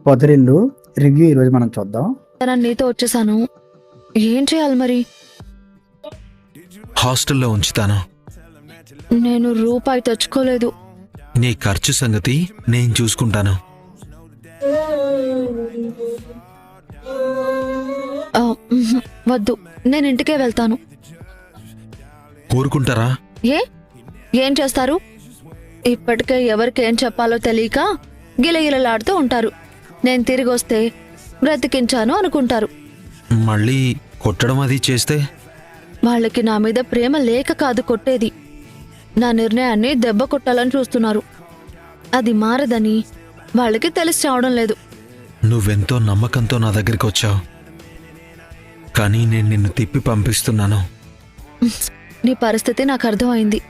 పొదరిల్లు review ఈరోజు మనం చూద్దాం. నీతో వచ్చేసాను. ఏం చేయాలి మరి? హాస్టల్లో ఉంచుతాను. నేను రూపాయి తెచ్చుకోలేదు. నీ ఖర్చు సంగతి నేను చూసుకుంటాను. వద్దు, నేను ఇంటికే వెళ్తాను. ఊరుకుంటారా? ఏం చేస్తారు? ఇప్పటికే ఎవరికేం చెప్పాలో తెలియక గిలగిలలాడుతూ ఉంటారు. నేను తిరిగి వస్తే బ్రతికించాను అనుకుంటారు. మళ్ళీ కొట్టడం అది చేస్తే? వాళ్ళకి నా మీద ప్రేమ లేక కాదు కొట్టేది, నా నిర్ణయాన్ని దెబ్బ కొట్టాలని చూస్తున్నారు. అది మారదని వాళ్ళకి తెలిసి రావడం లేదు. నువ్వెంతో నమ్మకంతో నా దగ్గరికి వచ్చావు, కానీ నేను నిన్ను తిప్పి పంపిస్తున్నాను. నీ పరిస్థితి నాకు అర్థమైంది.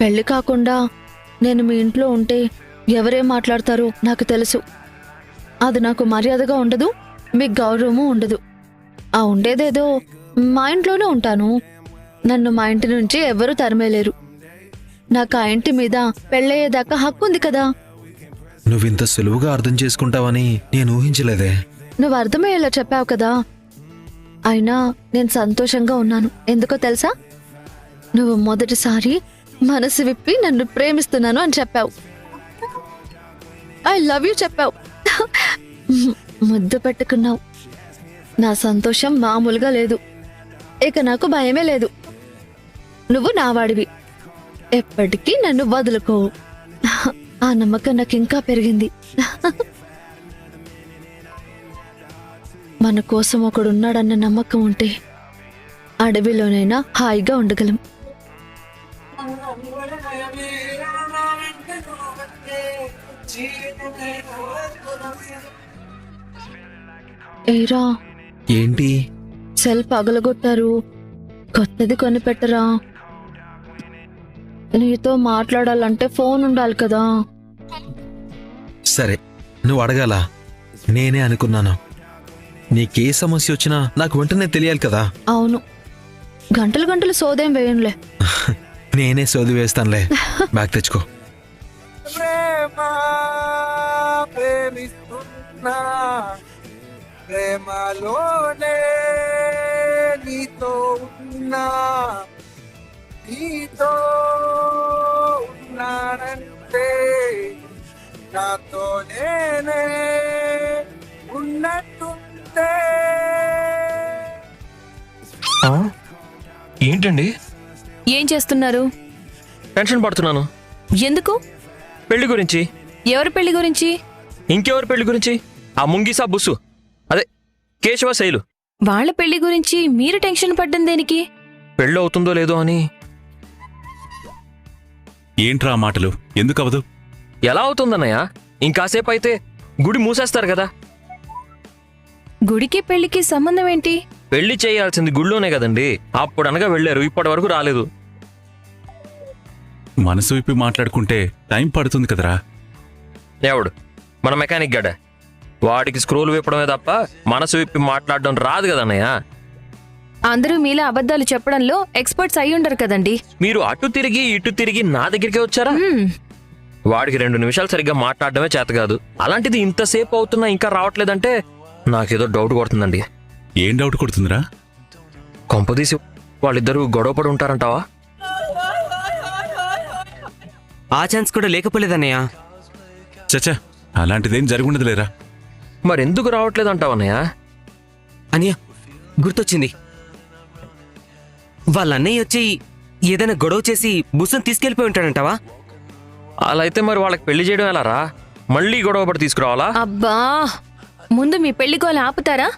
పెళ్లి కాకుండా నేను మీ ఇంట్లో ఉంటే ఎవరేం మాట్లాడతారో నాకు తెలుసు. అది నాకు మర్యాదగా ఉండదు, మీకు గౌరవము ఉండదు. ఆ ఉండేదేదో మా ఇంట్లోనే ఉంటాను. నన్ను మా ఇంటి నుంచి ఎవరూ తరిమేలేరు. నాకు ఆ ఇంటి మీద పెళ్ళయ్యేదాకా హక్కు ఉంది కదా. నువ్వింత సులువుగా అర్థం చేసుకుంటావని నేను ఊహించలేదే. నువ్వు అర్థమయ్యేలా చెప్పావు కదా. అయినా నేను సంతోషంగా ఉన్నాను. ఎందుకో తెలుసా? నువ్వు మొదటిసారి మనసు విప్పి నన్ను ప్రేమిస్తున్నాను అని చెప్పావు. ఐ లవ్ యూ చెప్పావు. ముద్దు పెట్టుకున్నావు. నా సంతోషం మామూలుగా లేదు. ఇక నాకు భయమే లేదు. నువ్వు నావాడివి, ఎప్పటికీ నన్ను వదులుకో. ఆ నమ్మకం నాకు ఇంకా పెరిగింది. మన కోసం ఒకడున్నాడన్న నమ్మకం ఉంటే అడవిలోనైనా హాయిగా ఉండగలం. ఏరా, ఏంటి? సెల్ పగలగొట్టారు, కొత్తది కొనిపెట్టరా. నీతో మాట్లాడాలంటే ఫోన్ ఉండాలి కదా. సరే, నువ్వు అడగాల. నేనే అనుకున్నాను. నీకే సమస్య వచ్చినా నాకు వెంటనే తెలియాలి కదా. అవును, గంటలు గంటలు సోదేం వేయంలే. నేనే సోది వేస్తానులే. బ్యాగ్ తెచ్చుకో. ప్రేమలోనే నీతో ఉన్నా, నీతో ఉన్నానంటే నాతో నేనే ఉన్నట్టుంటే. ఏంటండి? ఏం చేస్తున్నారు? టెన్షన్ పడుతున్నాను. ఎందుకు? పెళ్లి గురించి. ఎవరి పెళ్లి గురించి? ఇంకెవరి పెళ్లి గురించి? ఆ ముంగిసా బుస్సు, అదే కేశవ శైలు. వాళ్ళ పెళ్లి గురించి మీరు టెన్షన్ పడ్డం దేనికి? పెళ్ళి అవుతుందో లేదో అని. ఏంట్రా మాటలు? ఎందుకు అవదు? ఎలా అవుతుందన్నయ్య? ఇంకాసేపు అయితే గుడి మూసేస్తారు కదా. గుడికి పెళ్లికి సంబంధం ఏంటి? పెళ్లి చేయాల్సింది గుళ్ళోనే కదండి. అప్పుడు అనగా వెళ్ళారు, ఇప్పటి వరకు రాలేదు. మనసు విప్పి మాట్లాడుకుంటే టైం పడుతుంది కదరా. ఎవడు? మన మెకానిక్ గడ. వాడికి స్క్రూలు విప్పడమే తప్ప మనసు విప్పి మాట్లాడడం రాదు కదన్నయ్య. అందరూ మీలా అబద్ధాలు చెప్పడంలో ఎక్స్పర్ట్స్ అయి ఉండరు కదండి. మీరు అటు తిరిగి ఇటు తిరిగి నా దగ్గరికే వచ్చారా? వాడికి 2 నిమిషాలు సరిగ్గా మాట్లాడడమే చేత కాదు. అలాంటిది ఇంతసేపు అవుతున్నా ఇంకా రావట్లేదంటే నాకేదో డౌట్ కొడుతుందండి. ఏం డౌట్ కొడుతుందిరా? కొంపదీసి వాళ్ళిద్దరూ గొడవపడి ఉంటారంటావా? ఆ ఛాన్స్ కూడా లేకపోలేదన్నయ్య. చచ్చా, అలాంటిదేం జరుగుండదు లేరా. మరెందుకు రావట్లేదంటావన్నయ్య? అన్నయ్య, గుర్తొచ్చింది. వాళ్ళ అన్నయ్య వచ్చి ఏదైనా గొడవ చేసి బుస్సును తీసుకెళ్ళిపోయి ఉంటాడంటావా? అలా అయితే మరి వాళ్ళకి పెళ్లి చేయడం ఎలారా? మళ్ళీ గొడవపడి తీసుకురావాలా? అబ్బా, ముందు మీ పెళ్లి గోల ఆపుతారా?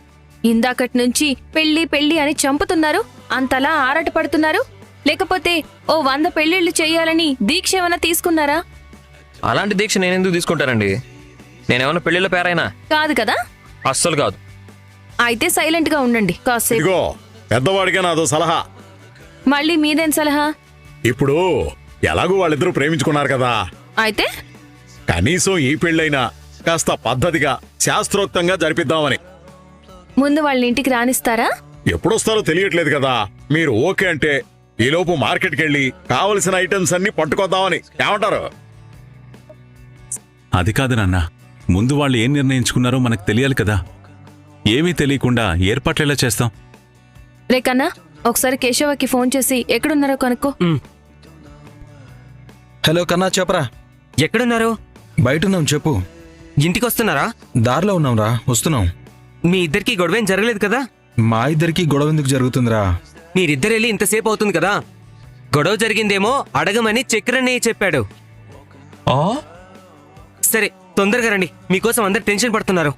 ఇందాకటి నుంచి పెళ్లి పెళ్లి అని చంపుతున్నారు, అంతలా ఆరాట పడుతున్నారు. లేకపోతే ఓ 100 పెళ్లిళ్లు చెయ్యాలని దీక్ష ఏమైనా తీసుకున్నారా? అలాంటి దీక్ష నేనెందుకు తీసుకుంటానండి? నేనేమన్నా పెళ్లిళ్ళ పేరైనా? కాదు కదా. అస్సలు కాదు. అయితే సైలెంట్ గా ఉండండి కాసేపు. ఇదిగో పెద్దవాడిగా నాదో సలహా. మళ్ళీ మీదేం సలహా? ఇప్పుడు ఎలాగూ వాళ్ళిద్దరూ ప్రేమించుకున్నారు కదా, అయితే కనీసం ఈ పెళ్ళైనా కాస్త పద్ధతిగా శాస్త్రోక్తంగా జరిపిద్దామని. ముందు వాళ్ళ ఇంటికి రానిస్తారా? ఎప్పుడొస్తారో తెలియట్లేదు కదా. మీరు ఓకే అంటే ఈలోపు మార్కెట్కి వెళ్ళి కావలసిన ఐటమ్స్ అన్ని పట్టుకొద్దామని. ఏమంటారు? అది కాదు నాన్న, ముందు వాళ్ళు ఏం నిర్ణయించుకున్నారో మనకు తెలియాలి కదా. ఏమీ తెలియకుండా ఏర్పాట్లు ఎలా చేస్తాం? రే కన్నా, ఒకసారి కేశవకి ఫోన్ చేసి ఎక్కడున్నారో కనుక్కో. హలో కన్నా, చెప్పరా. ఎక్కడున్నారు? బయటున్నాం, చెప్పు. ఇంటికి వస్తున్నారా? దారిలో ఉన్నాంరా, వస్తున్నాం. మీ ఇద్దరికి గొడవేం జరగలేదు కదా? మా ఇద్దరికి గొడవ ఎందుకు జరుగుతుందిరా? మీరిద్దరెళ్ళి ఇంతసేపు అవుతుంది కదా. గొడవ జరిగిందేమో అడగమని చక్రన్నయ్య చెప్పాడు. సరే, తొందరగా రండి, మీకోసం అందరు టెన్షన్ పడుతున్నారు.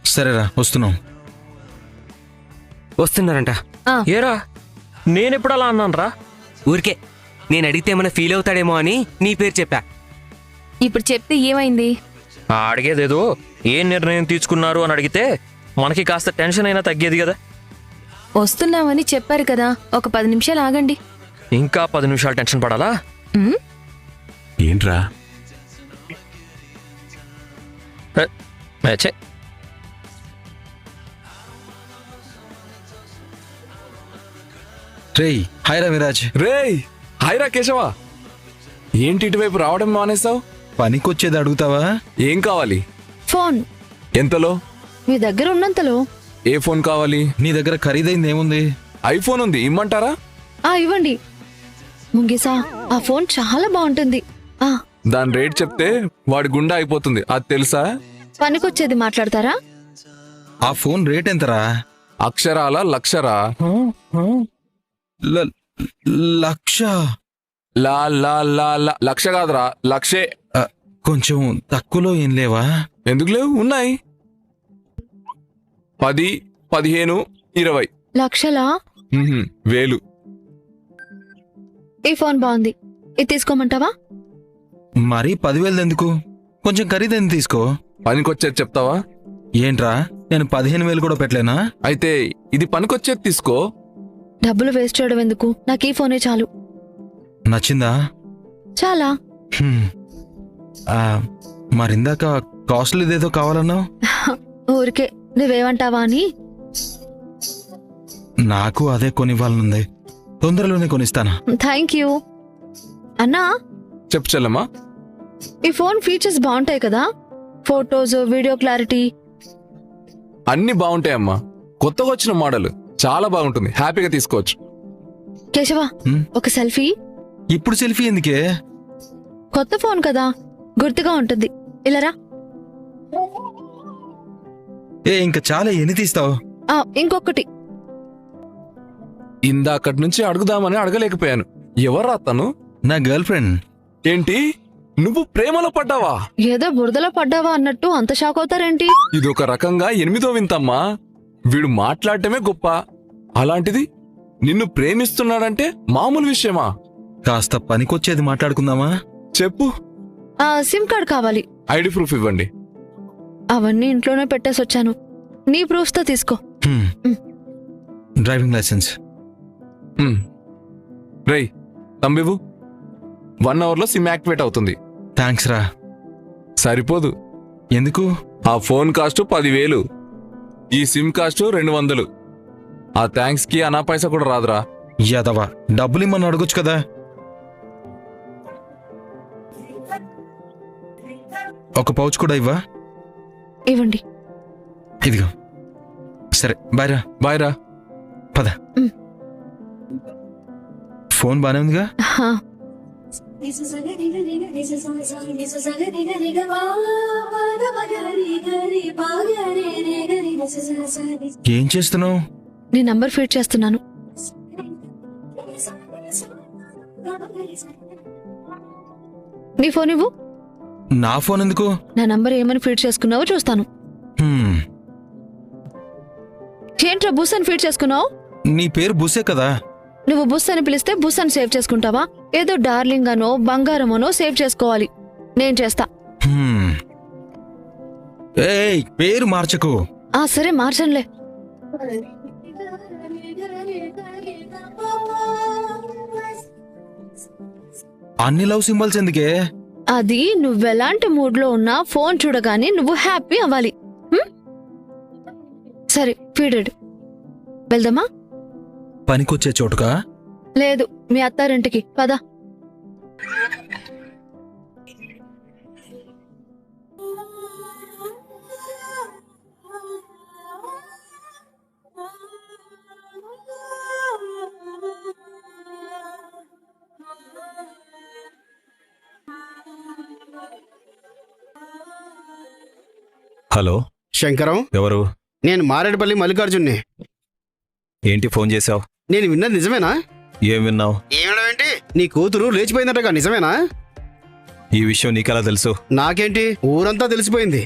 సరేరా, వస్తున్నాం. వస్తున్నారంట. ఏరా, నేనెప్పుడు అలా అన్నానరా? ఊరికే నేను అడిగితే ఏమైనా ఫీల్ అవుతాడేమో అని నీ పేరు చెప్పా. ఇప్పుడు చెప్తే ఏమైంది? అడిగేదేదో ఏం నిర్ణయం తీసుకున్నారు అని అడిగితే మనకి కాస్త టెన్షన్ అయినా తగ్గేది కదా. వస్తున్నామని చెప్పారు కదా, ఒక 10 నిమిషాలు ఆగండి. ఇంకా 10 నిమిషాలు టెన్షన్ పడాలా? ఉమ్, ఏంట్రా? ఛే, రేయ్, హాయ్ రా విరాజ్. రేయ్ హాయ్ రా కేశవ, ఏంటి ఇటువైపు రావడం మానేసావు? పనికొచ్చేది అడుగుతావా? ఏం కావాలి? ఫోన్ ఎంతలో? మీ దగ్గర ఉన్నంతలో. ఏ ఫోన్ కావాలి? నీ దగ్గర ఖరీదైంది ఏముంది? ఐఫోన్ ఉంది, ఇమ్మంటారా? ఇవ్వండి. ముంగిసా, ఆ ఫోన్ చాలా బాగుంటుంది. దాని రేట్ చెప్తే వాడి గుండె అయిపోతుంది, అది తెలుసా? పనికొచ్చేది మాట్లాడతారా? ఆ ఫోన్ రేట్ ఎంతరా? అక్షరాల లక్షరా. ల- లక్ష? లా లా లా లా లక్ష కాదురా, లక్షే. కొంచెం తక్కువలో ఏం లేవా? ఎందుకు లేవు, ఉన్నాయి. 10, 15, 20. లక్షలా? వేలు. ఈ ఫోన్ బాగుంది, ఇది తీసుకోమంటావా? మరీ 10,000 ఎందుకు? కొంచెం ఖరీదైంది తీసుకో. పనికొచ్చేది చెప్తావా? ఏంట్రా, నేను 15,000 కూడా పెట్టలేనా? అయితే ఇది పనికొచ్చేది తీసుకో. డబ్బులు వేస్ట్ చేయడం ఎందుకు, నాకు ఈ ఫోనే చాలు. నచ్చిందా? చాలా. హ్మ్. మరిందాక కాస్ట్లీదేదో కావాలన్నావు. ఊరికే నువ్వేమంటావా అని. నాకు అదే కొనివ్వాలనుంది, తొందరలోనే కొనిస్తాను. Thank you. అన్నా, చెప్పు చెల్లమ్మా. ఈ ఫోన్ ఫీచర్స్ బాగుంటాయి కదా? ఫోటోస్, వీడియో క్లారిటీ అన్ని బాగుంటాయమ్మా. కొత్తగా వచ్చిన మోడల్ చాలా బాగుంటుంది, హ్యాపీగా తీసుకోవచ్చు. కేశవ, హ్మ్? ఒక సెల్ఫీ. ఇప్పుడు సెల్ఫీ ఎందుకే? కొత్త ఫోన్ కదా, గుర్తుగా ఉంటుంది. ఇలారా. ఇంకా చాలా, ఎన్ని తీస్తావు? ఇంకొకటి. ఇందాకటి నుంచి అడుగుదామని అడగలేకపోయాను. ఎవర్రా తను? నా గర్ల్ ఫ్రెండ్. ఏంటి, నువ్వు ప్రేమలో పడ్డావా? ఏదో బురదలో పడ్డావా అన్నట్టు అంత షాక్ అవుతారేంటి? ఇదొక రకంగా 8వ వింతమ్మా. వీడు మాట్లాడటమే గొప్ప, అలాంటిది నిన్ను ప్రేమిస్తున్నాడంటే మామూలు విషయమా? కాస్త పనికొచ్చేది మాట్లాడుకుందామా? చెప్పు. సిమ్ కార్డ్ కావాలి. ఐడి ప్రూఫ్ ఇవ్వండి. అవన్నీ ఇంట్లోనే పెట్టేసొచ్చాను, నీ ప్రూఫ్స్ తో తీసుకో. Driving licence. రేయ్ తంబివు, 1 అవర్లో సిమ్ యాక్టివేట్ అవుతుంది. థ్యాంక్స్ రా. సరిపోదు. ఎందుకు? ఆ ఫోన్ కాస్ట్ 10,000, ఈ సిమ్ కాస్ట్ 200. ఆ థ్యాంక్స్ కి అనా పైసా కూడా రాదురా. యాదవా, డబ్బులు ఇమ్మని అడగొచ్చు కదా. ఒక పౌచ్ కూడా ఇవ్వా? ఇవ్వండి. ఇదిగో. సరే, బాయ్ రా. బాయ్ రా. పద. ఫోన్ బానే ఉందిగా? ఏం చేస్తున్నావు? నీ నంబర్ ఫీడ్ చేస్తున్నాను. నీ ఫోన్ ఇవ్వు. నా ఫోన్ ఎందుకు? నా నంబర్ ఏమని ఫీడ్ చేసుకున్నావో చూస్తాను. హ్మ్. ఏంట్రా బుస్ అని ఫీడ్ చేసుకున్నావు? నీ పేరు బుస్సే కదా. నువ్వు బుస్ అని పిలిస్తే బుస్ అని సేవ్ చేసుకుంటావా? ఏదో డార్లింగ్ అనో బంగారం అనో సేవ్ చేసుకోవాలి. నేను చేస్తా. హ్మ్. ఏయ్, పేరు మార్చకు. సరే, మార్చంలే. అన్ని లవ్ సింబల్స్ ఎందుకే? అది నువ్వెలాంటి మూడ్ లో ఉన్నా ఫోన్ చూడగానే నువ్వు హ్యాపీ అవ్వాలి. సరే, ఫీడెడ్. వెళ్దామా? పనికొచ్చే చోటుకా? లేదు, మీ అత్తారింటికి పద. హలో, శంకరం, ఎవరు? నేను మారేడుపల్లి మల్లికార్జున్ని. ఏంటి ఫోన్ చేశావు? నేను విన్నది నిజమేనా? ఏం విన్నావు? ఏమిటి, నీ కూతురు లేచిపోయిందటగా, నిజమేనా? ఈ విషయం నీకెలా తెలుసు? నాకేంటి, ఊరంతా తెలిసిపోయింది.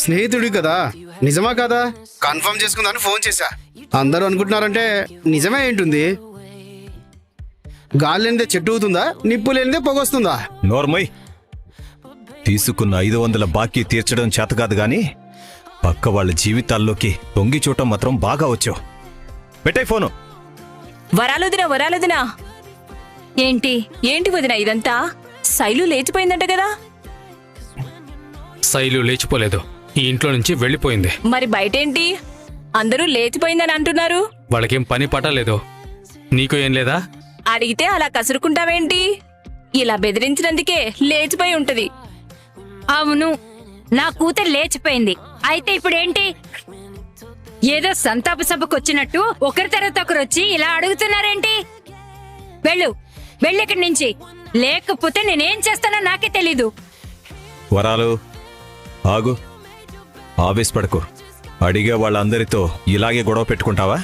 స్నేహితుడి కదా, నిజమా కాదా కన్ఫర్మ్ చేసుకుందాని ఫోన్ చేశా. అందరూ అనుకుంటున్నారంటే నిజమే ఏంటుంది. గాలి లేనిదే చెట్టు అవుతుందా, నిప్పు లేనిదే పొగొస్తుందా? నోర్మయ్, తీసుకున్న 500 బాకీ తీర్చడం చేత కాదు గాని పక్క వాళ్ళ జీవితాల్లోకి తొంగి చూడటం మాత్రం బాగా వచ్చావు. పెట్టే ఫోను. వరాలుదినా ఏంటి వదిన ఇదంతా? శైలు లేచిపోయిందంట కదా? శైలు లేచిపోలేదు, ఈ ఇంట్లో నుంచి వెళ్ళిపోయింది. మరి బయటేంటి అందరూ లేచిపోయిందని అంటున్నారు? వాళ్ళకేం పని పట్టలేదు. నీకు ఏం లేదా? అడిగితే అలా కసురుకుంటావేంటి? ఇలా బెదిరించినందుకే లేచిపోయి ఉంటది. అవును, నా కూతురు లేచిపోయింది. అయితే ఇప్పుడేంటి? ఏదో సంతాప సభకు వచ్చినట్టు ఒకరి తర్వాత ఒకరు వచ్చి ఇలా అడుగుతున్నారేంటి? వెళ్ళిక్కడి నుంచి, లేకపోతే నేనేం చేస్తానో నాకే తెలీదు. వరాలు, ఆగు, ఆవేశపడకు. అడిగే వాళ్ళందరితో ఇలాగే గొడవ పెట్టుకుంటావా?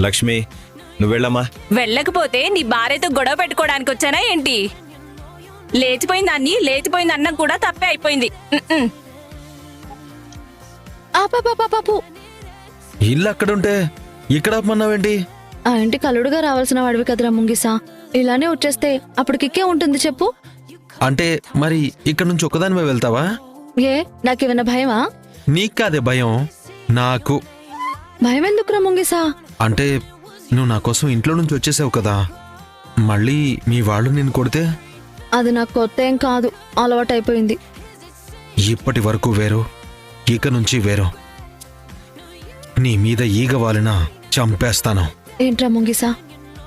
లక్ష్మి, నువ్వెళ్ళమ్మా. వెళ్ళకపోతే నీ భార్యతో గొడవ పెట్టుకోవడానికి వచ్చానా ఏంటి? లేచిపోయింది అన్నం కూడా తప్పే అయిపోయింది. పాపు, ఇల్లు అక్కడుంటే ఇక్కడ ఆపమన్నావేంటి? ఆ ఇంటికి అల్లుడుగా రావాల్సిన వాడివి కదరా ముంగిసా. ఇలానే వచ్చేస్తే అప్పుడు కిక్కే ఉంటుంది చెప్పు. అంటే మరి ఇక్కడ నుంచి ఒక్కదానివే వెళ్తావా? ఏ, నాకేమైనా భయమా? నీకు కాదే భయం, నాకు. భయం ఎందుకురా ముంగిసా? అంటే నువ్వు నా కోసం ఇంట్లో నుంచి వచ్చేసావు కదా, మళ్ళీ మీ వాళ్ళు నిన్ను కొడితే? అది నాకు కొత్త ఏం కాదు, అలవాటైపోయింది. ఇప్పటి వరకు వేరు, ఇక నుంచి వేరు. నీ మీద ఈగ వాలిన చంపేస్తాను. ఏంట్రా ముంగిసా,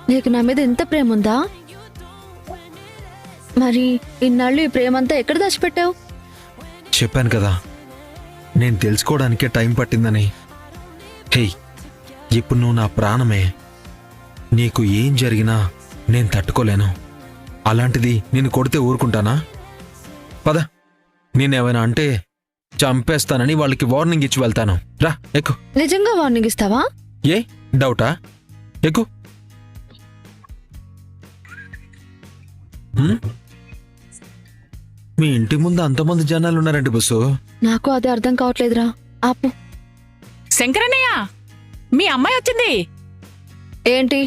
నీకు నా మీద ఎంత ప్రేమ ఉందా? మరి ఇన్నాళ్ళు ఈ ప్రేమంతా ఎక్కడ దాచిపెట్టావు? చెప్పాను కదా, నేను తెలుసుకోవడానికే టైం పట్టిందని. హే, ఇప్పుడు నువ్వు నా ప్రాణమే. నీకు ఏం జరిగినా నేను తట్టుకోలేను. అలాంటిది నిన్ను కొడితే ఊరుకుంటానా? పద, నేనేమైనా అంటే చంపేస్తానని వాళ్ళకి వార్నింగ్ ఇచ్చి వెళ్తాను. రా, ఎక్కు. నిజంగా వార్నింగ్ ఇస్తావా? ఏ డౌటా? ఎక్కు. మీ ఇంటి ముందు అంతమంది జనాలు ఉన్నారండి బస్సు. నాకు అదే అర్థం కావట్లేదురా. ఆపు. శంకరన్నయ్య, మీ అమ్మాయి వచ్చింది. ఏంటి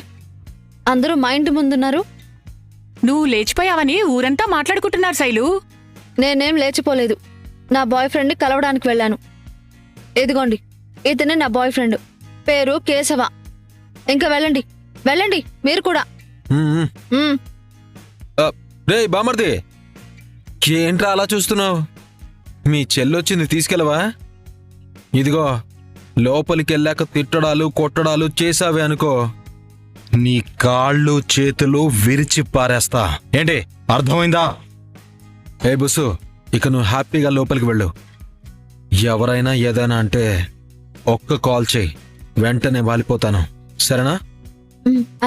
అందరూ మా ఇంటి ముందున్నారు? నువ్వు లేచిపోయావని ఊరంతా మాట్లాడుకుంటున్నారు శైలు. నేనేం లేచిపోలేదు. నా బాయ్ ఫ్రెండ్ని కలవడానికి వెళ్ళాను. ఇదిగోండి, ఇతనే నా బాయ్ ఫ్రెండ్, పేరు కేశవ. ఇంకా వెళ్ళండి, వెళ్ళండి మీరు కూడా. రే బామర్ది, ఏంట్రా అలా చూస్తున్నావు? మీ చెల్లొచ్చింది, తీసుకెళ్ళవా? ఇదిగో, లోపలికి వెళ్ళాక తిట్టడాలు కొట్టడాలు చేసావే అనుకో, నీ కాళ్ళు చేతులు విరిచి పారేస్తా. ఏంటి, అర్థమైందా? ఏ బుస్సు, ఇక నువ్వు హ్యాపీగా లోపలికి వెళ్ళు. ఎవరైనా ఏదైనా అంటే ఒక్క కాల్ చేయి, వెంటనే వాలిపోతాను. సరేనా?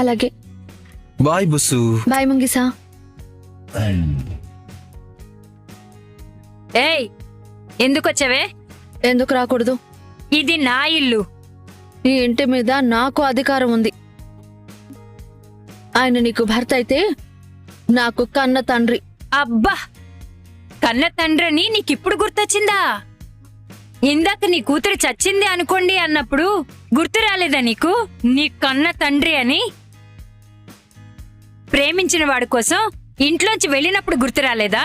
అలాగే. బాయ్ బుస్సు. బాయ్ ముంగిసా. ఏయ్, ఎందుకొచ్చావే? ఎందుకు రాకూడదు? ఇది నా ఇల్లు. ఈ ఇంటి మీద నాకు అధికారం ఉంది. ఆయన నీకు భర్త అయితే నాకు కన్న తండ్రి. అబ్బా, కన్న తండ్రిని నీకిప్పుడు గుర్తొచ్చిందా? ఇందాక నీ కూతురు చచ్చింది అనుకోండి అన్నప్పుడు గుర్తు రాలేదా నీకు నీ కన్న తండ్రి అని? ప్రేమించిన వాడి కోసం ఇంట్లోంచి వెళ్ళినప్పుడు గుర్తు రాలేదా?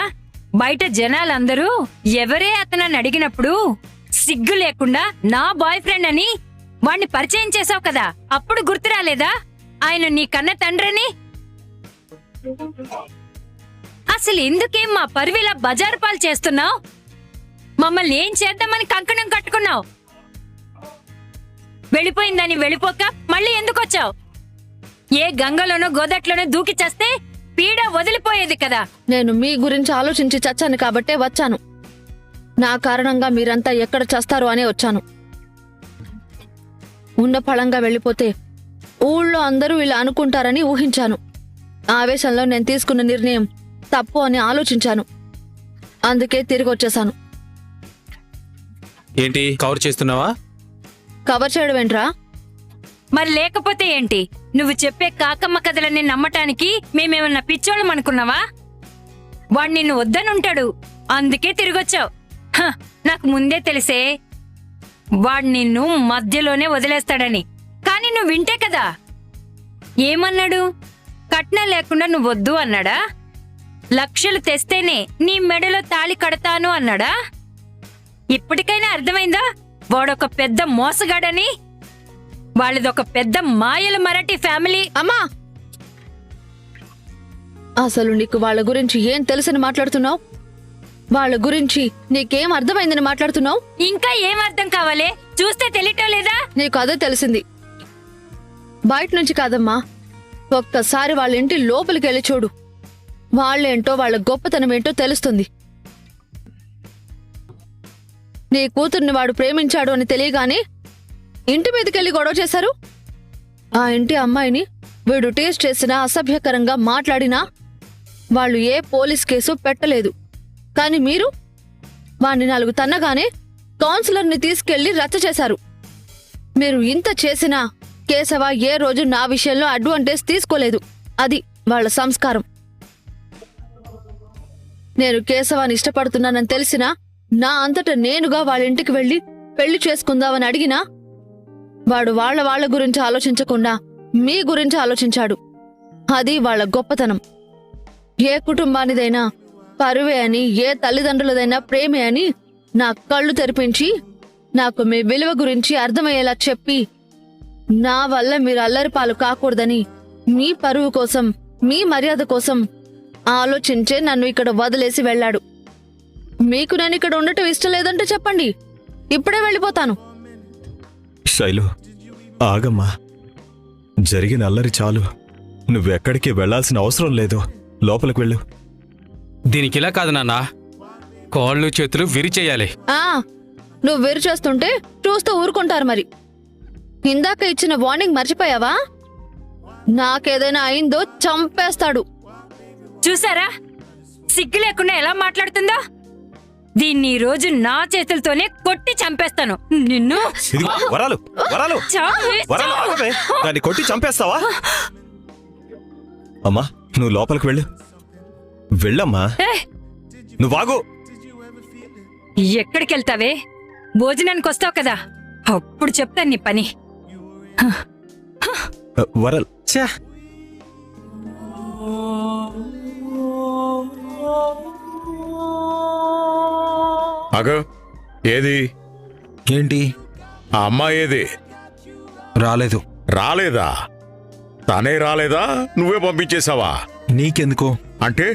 బయట జనాలందరూ ఎవరే అతనని అడిగినప్పుడు సిగ్గు లేకుండా నా బాయ్ ఫ్రెండ్ అని వాణ్ణి పరిచయం చేసావు కదా, అప్పుడు గుర్తు రాలేదా ఆయన నీ కన్న తండ్రిని? అసలు ఎందుకేం మా పరువిలా బజారు పాలు చేస్తున్నావు? మమ్మల్ని ఏం చేద్దామని కంకణం కట్టుకున్నావు? వెళ్ళిపోయిందని వెళ్ళిపోక మళ్ళీ ఎందుకొచ్చావు? ఏ గంగలోనో గోదట్లోనో దూకి చేస్తే పీడ వదిలిపోయేది కదా. నేను మీ గురించి ఆలోచించి చచ్చాను కాబట్టే వచ్చాను. నా కారణంగా మీరంతా ఎక్కడ చస్తారు అనే వచ్చాను. ఉన్న ఫలంగా వెళ్ళిపోతే ఊళ్ళో అందరూ ఇలా అనుకుంటారని ఊహించాను. ఆవేశంలో నేను తీసుకున్న నిర్ణయం తప్పు అని ఆలోచించాను. అందుకే తిరిగి వచ్చేశాను. ఏంటి కవర్ చేస్తున్నావా? కవర్ చేయడం ఏంట్రా? మరి లేకపోతే ఏంటి? నువ్వు చెప్పే కాకమ్మ కథలన్నీ నమ్మటానికి మేమేమన్నా పిచ్చోళ్ళం అనుకున్నావా? వాడు నిన్ను వద్దనుంటాడు, అందుకే తిరిగొచ్చావు. నాకు ముందే తెలిసే వాడు నిన్ను మధ్యలోనే వదిలేస్తాడని. కానీ నువ్వు వింటే కదా. ఏమన్నాడు? కట్నం లేకుండా నువ్వు వద్దు అన్నాడా? లక్షలు తెస్తేనే నీ మెడలో తాళి కడతాను అన్నాడా? ఇప్పటికైనా అర్థమైందా వాడొక పెద్ద మోసగాడని? వాళ్ళదొక పెద్ద మాయల మరాఠీ ఫ్యామిలీ. అమ్మా, అసలు నీకు వాళ్ళ గురించి ఏం తెలుసని మాట్లాడుతున్నావు? వాళ్ళ గురించి నీకేం అర్థమైందని మాట్లాడుతున్నావు? ఇంకా ఏం అర్థం కావాలే? చూస్తే తెలియటం లేదా? నీకు అదే తెలిసింది. బయట నుంచి కాదమ్మా, ఒక్కసారి వాళ్ళ ఇంటి లోపలికి వెళ్ళి చూడు. వాళ్ళేంటో వాళ్ళ గొప్పతనం ఏంటో తెలుస్తుంది. నీ కూతుర్ని వాడు ప్రేమించాడు అని తెలియగానే ఇంటి మీదకెళ్ళి గొడవ చేశారు. ఆ ఇంటి అమ్మాయిని వీడు టేస్ట్ చేసినా, అసభ్యకరంగా మాట్లాడినా వాళ్ళు ఏ పోలీస్ కేసు పెట్టలేదు. కానీ మీరు వాణ్ణి 4 తన్నగానే కౌన్సిలర్ని తీసుకెళ్లి రచ్చ చేశారు. మీరు ఇంత చేసినా కేశవ ఏ రోజు నా విషయంలో అడ్వాంటేజ్ తీసుకోలేదు. అది వాళ్ళ సంస్కారం. నేను కేశవాన్ని ఇష్టపడుతున్నానని తెలిసినా నా అంతటా నేనుగా వాళ్ళ ఇంటికి వెళ్లి పెళ్లి చేసుకుందామని అడిగినా వాడు వాళ్ళ గురించి ఆలోచించకుండా మీ గురించి ఆలోచించాడు. అది వాళ్ళ గొప్పతనం. ఏ కుటుంబానిదైనా పరువే అని, ఏ తల్లిదండ్రులదైనా ప్రేమే అని నా కళ్ళు తెరిపించి నాకు మీ విలువ గురించి అర్థమయ్యేలా చెప్పి, నా వల్ల మీరు అల్లరిపాలు కాకూడదని, మీ పరువు కోసం, మీ మర్యాద కోసం ఆలోచించే నన్ను ఇక్కడ వదిలేసి వెళ్ళాడు. మీకు నేను ఇక్కడ ఉండటం ఇష్టం లేదంటే చెప్పండి, ఇప్పుడే వెళ్ళిపోతాను. శైలు, ఆగమ్మా. జరిగిన అల్లరి చాలు. నువ్వెక్కడికి వెళ్లాల్సిన అవసరం లేదు. లోపలికి వెళ్ళు. దీనికిలా కాదు నాన్న, కాళ్ళు చేతులు విరిచేయాలి. నువ్వు వేరు చేస్తుంటే చూస్తూ ఊరుకుంటారు. మరి ఇందాక ఇచ్చిన వార్నింగ్ మర్చిపోయావా? నాకేదైనా అయిందో చంపేస్తాడు. చూసారా సిగ్గు లేకుండా ఎలా మాట్లాడుతుందో? దీన్ని ఈ రోజు నా చేతులతోనే కొట్టి చంపేస్తాను నిన్ను. ఇదిగో, వరాలు వరాలు వరాలు, ఆగవే. దాన్ని కొట్టి చంపేస్తావా? అమ్మా, నువ్వు లోపలికి వెళ్ళు. వెళ్ళమ్మా. నువ్వాగు. ఎక్కడికి వెళ్తావే? భోజనానికి వస్తావు కదా, అప్పుడు చెప్తాను నీ పని. వరల్ అగో, ఏది? ఏంటి? ఆ అమ్మాయి ఏది? రాలేదు. రాలేదా? తనే రాలేదా? నువ్వే పంపించేశావా? నీకెందుకు? అంటే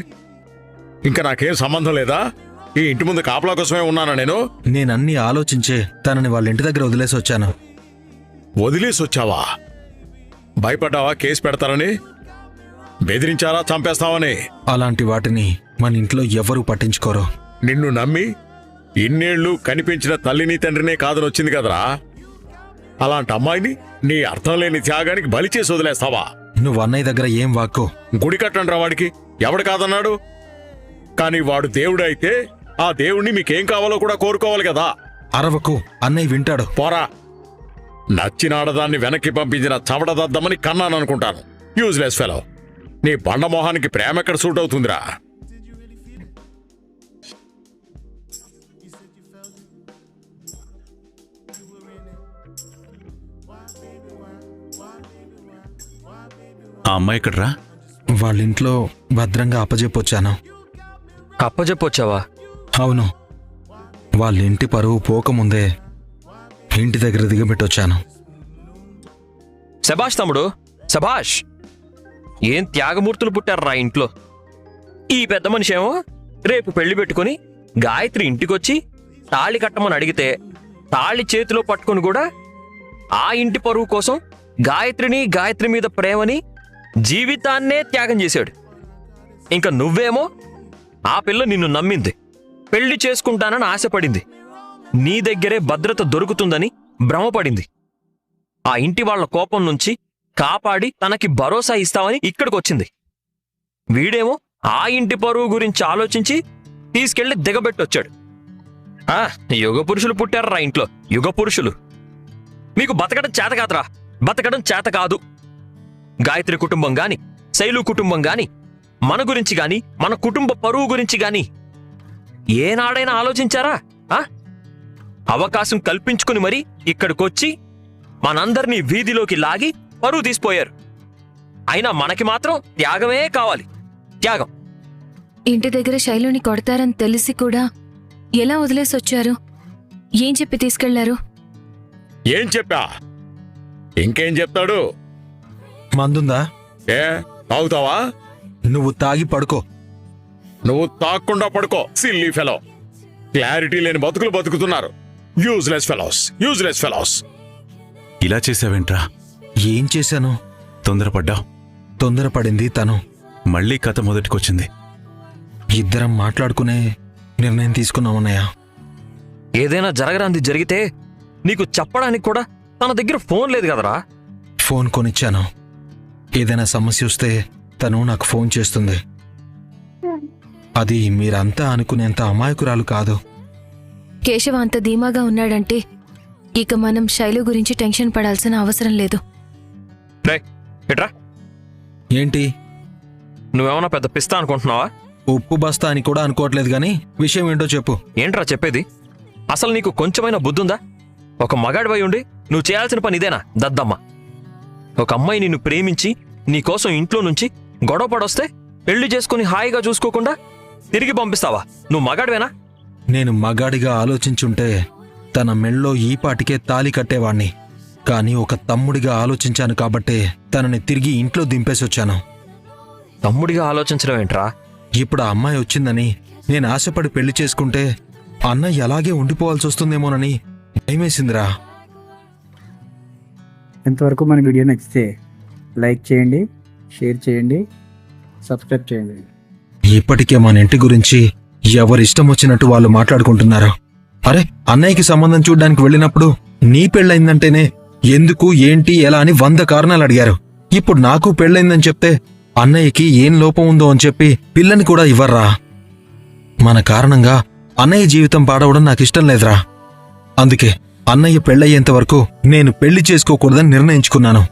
ఇంకా నాకేం సంబంధం లేదా? ఈ ఇంటి ముందు కాపలా కోసమే ఉన్నానా నేను? నేనన్నీ ఆలోచించే తనని వాళ్ళ ఇంటి దగ్గర వదిలేసి వచ్చాను. వదిలేసి వచ్చావా? భయపడ్డావా కేసు పెడతారని? బెదిరించారా చంపేస్తావని? అలాంటి వాటిని మన ఇంట్లో ఎవరూ పట్టించుకోరు. నిన్ను నమ్మి ఇన్నేళ్లు కనిపించిన తల్లిని తండ్రినే కాదని వచ్చింది కదరా. అలాంటి అమ్మాయిని నీ అర్థం లేని త్యాగానికి బలి చేసి వదిలేస్తావా? నువ్వు అన్నయ్య దగ్గర ఏం వాక్కో. గుడి కట్టండ్రా వాడికి. ఎవడు కాదన్నాడు? కానీ వాడు దేవుడు అయితే ఆ దేవుణ్ణి మీకేం కావాలో కూడా కోరుకోవాలి కదా. అరవకు, అన్నయ్య వింటాడు. పోరా. నచ్చిన ఆడదాన్ని వెనక్కి పంపించిన చవడదద్దమని కన్నాననుకుంటాను. Useless fellow. నీ బండమోహానికి ప్రేమ ఎక్కడ సూట్ అవుతుందిరా? ఆ అమ్మాయి ఎక్కడ్రా? వాళ్ళ ఇంట్లో భద్రంగా అప్పజెప్పొచ్చాను. అప్పజెప్పొచ్చావా? అవును, వాళ్ళ ఇంటి పరువు పోకముందే ఇంటి దగ్గర దిగబెట్టొచ్చాను. శభాష్ తమ్ముడు, శభాష్. ఏం త్యాగమూర్తులు పుట్టారా ఇంట్లో. ఈ పెద్ద మనిషి ఏమో రేపు పెళ్లి పెట్టుకుని గాయత్రి ఇంటికొచ్చి తాళి కట్టమని అడిగితే తాళి చేతిలో పట్టుకుని కూడా ఆ ఇంటి పరువు కోసం గాయత్రిని, గాయత్రి మీద ప్రేమని, జీవితాన్నే త్యాగం చేశాడు. ఇంకా నువ్వేమో ఆ పిల్ల నిన్ను నమ్మింది, పెళ్లి చేసుకుంటానని ఆశపడింది, నీ దగ్గరే భద్రత దొరుకుతుందని భ్రమపడింది. ఆ ఇంటి వాళ్ల కోపం నుంచి కాపాడి తనకి భరోసా ఇస్తామని ఇక్కడికొచ్చింది. వీడేమో ఆ ఇంటి పరువు గురించి ఆలోచించి తీసుకెళ్లి దిగబెట్టొచ్చాడు. యుగ పురుషులు పుట్టారా ఇంట్లో, యుగ పురుషులు. మీకు బతకడం చేత కాదురా, బతకడం చేత కాదు. గాయత్రి కుటుంబం గాని, శైలు కుటుంబం గాని, మన గురించి గాని, మన కుటుంబ పరువు గురించి గాని ఏనాడైనా ఆలోచించారా? అవకాశం కల్పించుకుని మరి ఇక్కడికొచ్చి మనందరినీ వీధిలోకి లాగి పరువు తీసిపోయారు. అయినా మనకి మాత్రం త్యాగమే కావాలి, త్యాగం. ఇంటి దగ్గర శైలుని కొడతారని తెలిసి కూడా ఎలా వదిలేసి వచ్చారు? ఏం చెప్పి తీసుకెళ్లారు? ఏం చెప్పా? ఇంకేం చెప్తాడు? మందుందా? ఏ తాగుతావా? నువ్వు తాగి పడుకో. నువ్వు తాగకుండా పడుకో. సిల్లీ ఫెలో, క్లారిటీ లేని బతుకులు బతుకుతున్నారు. Useless fellows, useless fellows. ఇలా చేసావేంట్రా? ఏం చేశాను? తొందరపడ్డావు. తొందరపడింది తను. మళ్ళీ కథ మొదటికొచ్చింది. ఇద్దరం మాట్లాడుకునే నిర్ణయం తీసుకున్నామన్నయ్య. ఏదైనా జరగరాంది జరిగితే నీకు చెప్పడానికి కూడా తన దగ్గర ఫోన్ లేదు కదరా? ఫోన్ కొనిచ్చాను. ఏదైనా సమస్య వస్తే తను నాకు ఫోన్ చేస్తుంది. అది మీరంతా అనుకునేంత అమాయకురాలు కాదు. కేశవ అంత ధీమాగా ఉన్నాడంటే ఇక మనం శైలు గురించి టెన్షన్ పడాల్సిన అవసరం లేదు. ఎట్రా? ఏంటి? నువ్వేమన్నా పెద్ద పిస్తా అనుకుంటున్నావా? ఉప్పు బస్తా అని కూడా అనుకోవట్లేదు గాని విషయం ఏంటో చెప్పు. ఏంట్రా చెప్పేది? అసలు నీకు కొంచెమైనా బుద్ధుందా? ఒక మగాడివై ఉండి నువ్వు చేయాల్సిన పని ఇదేనా దద్దమ్మ? ఒక అమ్మాయి నిన్ను ప్రేమించి నీకోసం ఇంట్లో నుంచి గొడవ పడొస్తే పెళ్లి చేసుకుని హాయిగా చూసుకోకుండా తిరిగి పంపిస్తావా? నువ్వు మగాడివేనా? నేను మగాడిగా ఆలోచించుంటే తన మెళ్ళో ఈ పాటికే తాళి కట్టేవాణ్ణి. కానీ ఒక తమ్ముడిగా ఆలోచించాను కాబట్టే తనని తిరిగి ఇంట్లో దింపేసొచ్చాను. తమ్ముడిగా ఆలోచించడం ఏంట్రా? ఇప్పుడు ఆ అమ్మాయి వచ్చిందని నేను ఆశపడి పెళ్లి చేసుకుంటే అన్నయ్య అలాగే ఉండిపోవాల్సి వస్తుందేమోనని భయమేసిందిరా. ఇంతవరకు మన వీడియో నచ్చితే లైక్ చేయండి, షేర్ చేయండి, సబ్స్క్రైబ్ చేయండి. ఇప్పటికే మన ఇంటి గురించి ఎవరిష్టం వచ్చినట్టు వాళ్ళు మాట్లాడుకుంటున్నారు. అరే, అన్నయ్యకి సంబంధం చూడ్డానికి వెళ్ళినప్పుడు నీ పెళ్ళయిందంటేనే ఎందుకు, ఏంటి, ఎలా అని 100 కారణాలు అడిగారు. ఇప్పుడు నాకు పెళ్ళయిందని చెప్తే అన్నయ్యకి ఏం లోపం ఉందో అని చెప్పి పిల్లని కూడా ఇవ్వర్రా. మన కారణంగా అన్నయ్య జీవితం పాడవడం నాకిష్టం లేదురా. అందుకే అన్నయ్య పెళ్ళయ్యేంత వరకు నేను పెళ్లి చేసుకోకూడదని నిర్ణయించుకున్నాను.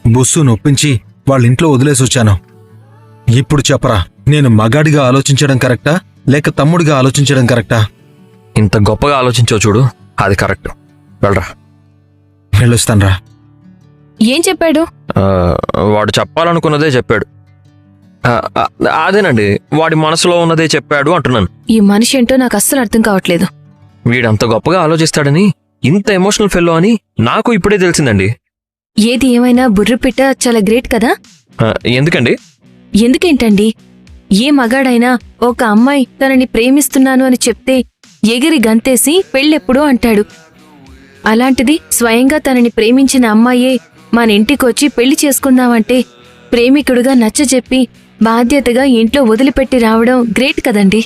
బుస్సు నొప్పించి వాళ్ళింట్లో వదిలేసొచ్చాను. ఇప్పుడు చెప్పరా, నేను మగాడిగా ఆలోచించడం కరెక్టా లేక తమ్ముడిగా ఆలోచించడం కరెక్టా? ఇంత గొప్పగా ఆలోచించో చూడు, అది కరెక్ట్. వెళ్ళరా. వెళ్ళొస్తాన్రా. ఏం చెప్పాడు? వాడు చెప్పాలనుకున్నదే చెప్పాడు. అదేనండి, వాడి మనసులో ఉన్నదే చెప్పాడు అంటున్నాను. ఈ మనిషి ఏంటో నాకు అస్సలు అర్థం కావట్లేదు. వీడంత గొప్పగా ఆలోచిస్తాడని, ఇంత ఎమోషనల్ ఫెల్లో అని నాకు ఇప్పుడే తెలిసిందండి. ఏది ఏమైనా బుర్రపిట్ట చాలా గ్రేట్ కదా. ఎందుకండి? ఎందుకేంటండి? ఏ మగాడైనా ఒక అమ్మాయి తనని ప్రేమిస్తున్నాను అని చెప్తే ఎగిరి గంతేసి పెళ్ళెప్పుడు అంటాడు. అలాంటిది స్వయంగా తనని ప్రేమించిన అమ్మాయే మన ఇంటికొచ్చి పెళ్లి చేసుకుందామంటే ప్రేమికుడుగా నచ్చజెప్పి బాధ్యతగా ఇంట్లో వదిలిపెట్టి రావడం గ్రేట్ కదండి.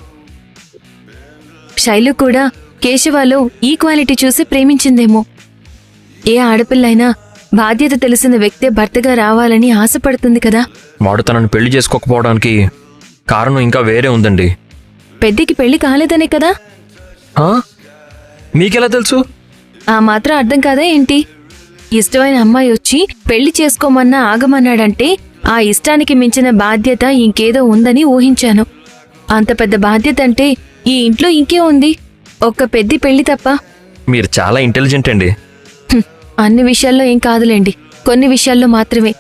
శైలు కూడా కేశవాలో ఈక్వాలిటీ చూసి ప్రేమించిందేమో. ఏ ఆడపిల్లైనా బాధ్యత తెలిసిన వ్యక్తే భర్తగా రావాలని ఆశపడుతుంది కదా. వాడు తనని పెళ్లి చేసుకోకపోవడానికి కారణం ఇంకా వేరే ఉందండి. పెద్దికి పెళ్లి కాలేదనే కదా. మీకెలా తెలుసు? ఆ మాత్రం అర్థం కాదా ఏంటి? ఇష్టమైన అమ్మాయి వచ్చి పెళ్లి చేసుకోమన్నా ఆగమన్నాడంటే ఆ ఇష్టానికి మించిన బాధ్యత ఇంకేదో ఉందని ఊహించాను. అంత పెద్ద బాధ్యత అంటే ఈ ఇంట్లో ఇంకే ఉంది? ఒక్క పెద్ది పెళ్లి తప్ప. మీరు చాలా ఇంటెలిజెంట్ అండి. అన్ని విషయాల్లో ఏం కాదులేండి, కొన్ని విషయాల్లో మాత్రమే.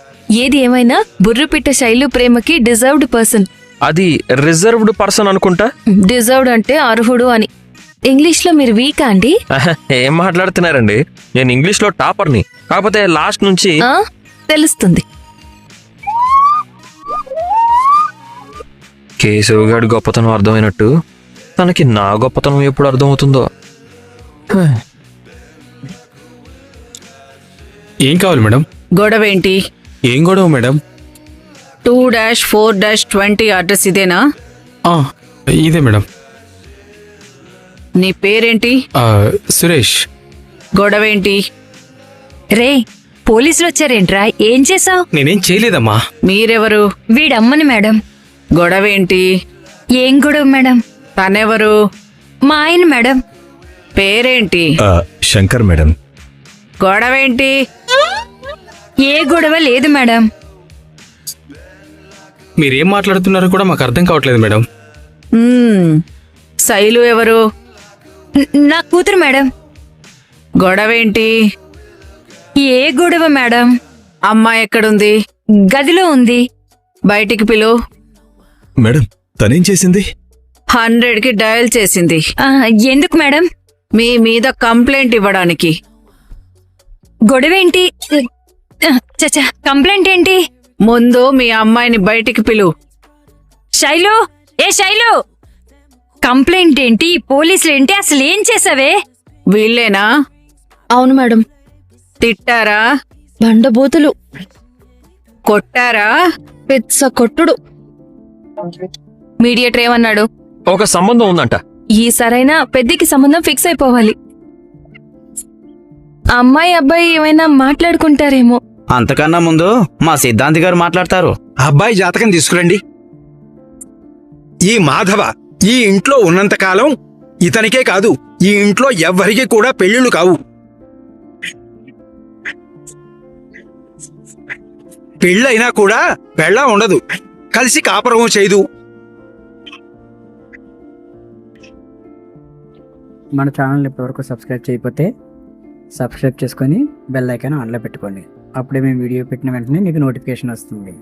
ఏది ఏమైనా బుర్రపిట్ట శైలు ప్రేమకి డిజర్వ్డ్ పర్సన్. అది రిజర్వ్డ్ పర్సన్ అనుకుంటా. డిజర్వ్డ్ అంటే అర్హుడు అని. ఇంగ్లీష్లో మీరు వీకా అండి? ఏం మాట్లాడుతున్నారండి? నేను ఇంగ్లీష్లో టాపర్ని, కాకపోతే లాస్ట్ నుంచి తెలుస్తుంది. కేశవ్ గారి గొప్పతనం అర్థమైనట్టు తనకి నా గొప్పతనం ఎప్పుడు అర్థమవుతుందో. ఏం కావాలి మేడం? గొడవ ఏంటి? ఏం గొడవ మేడం? 2-4-20 అడ్రస్ ఇదేనా? ఇదే మేడం. నీ పేరేంటి? సురేష్. గొడవ ఏంటి? రే, పోలీసులు వచ్చారేంట్రా? ఏం చేసావు? నేనేం చేయలేదమ్మా. మీరెవరు? వీడమ్మని మేడం. గొడవ ఏంటి? ఏం గొడవ మేడం? తనెవరు? మా ఆయన మేడం. పేరేంటి? శంకర్ మేడం. గొడవేంటి? ఏ గొడవ లేదు మేడం. మీరేం మాట్లాడుతున్నారో కూడా మాకు అర్థం కావట్లేదు మేడం. శైలు ఎవరు? నా కూతురు మేడం. గొడవేంటి? ఏ గొడవ మేడం? అమ్మాయి ఎక్కడుంది? గదిలో ఉంది. బయటికి పిలు. మేడం తనేం చేసింది? 100కి డయల్ చేసింది. ఎందుకు మేడం? మీ మీద కంప్లైంట్ ఇవ్వడానికి. గొడవేంటి? చచ్చా, కంప్లైంట్ ఏంటి? ముందు మీ అమ్మాయిని బయటికి పిలు. శైలు, ఏ శైలు, కంప్లైంట్ ఏంటి? పోలీసులు ఏంటి? అసలు ఏం చేసావే? వీళ్ళేనా? అవును మేడం. తిట్టారా? బండబూతులు. కొట్టారా? పెద్ద కొట్టుడు. మీడియేటర్ ఏమన్నాడు? ఒక సంబంధం ఉందంట. ఈ సరైన పెద్దికి సంబంధం ఫిక్స్ అయిపోవాలి. అమ్మాయి అబ్బాయి ఏమైనా మాట్లాడుకుంటారేమో. అంతకన్నా ముందు మా సిద్ధాంతి గారు మాట్లాడతారు. అబ్బాయి జాతకం తీసుకురండి. ఈ మాధవ ఈ ఇంట్లో ఉన్నంతకాలం ఇతనికే కాదు, ఈ ఇంట్లో ఎవ్వరికీ కూడా పెళ్లిళ్ళు కావు. పెళ్ళైనా కూడా పెళ్ళ ఉండదు, కలిసి కాపురం చేయదు. మన ఛానల్ ఇప్పటివరకు సబ్స్క్రైబ్ చేయకపోతే సబ్స్క్రైబ్ చేసుకొని బెల్ ఐకాన్ ఆన్లో పెట్టుకోండి. అప్పుడే మేము వీడియో పెట్టిన వెంటనే మీకు నోటిఫికేషన్ వస్తుంది.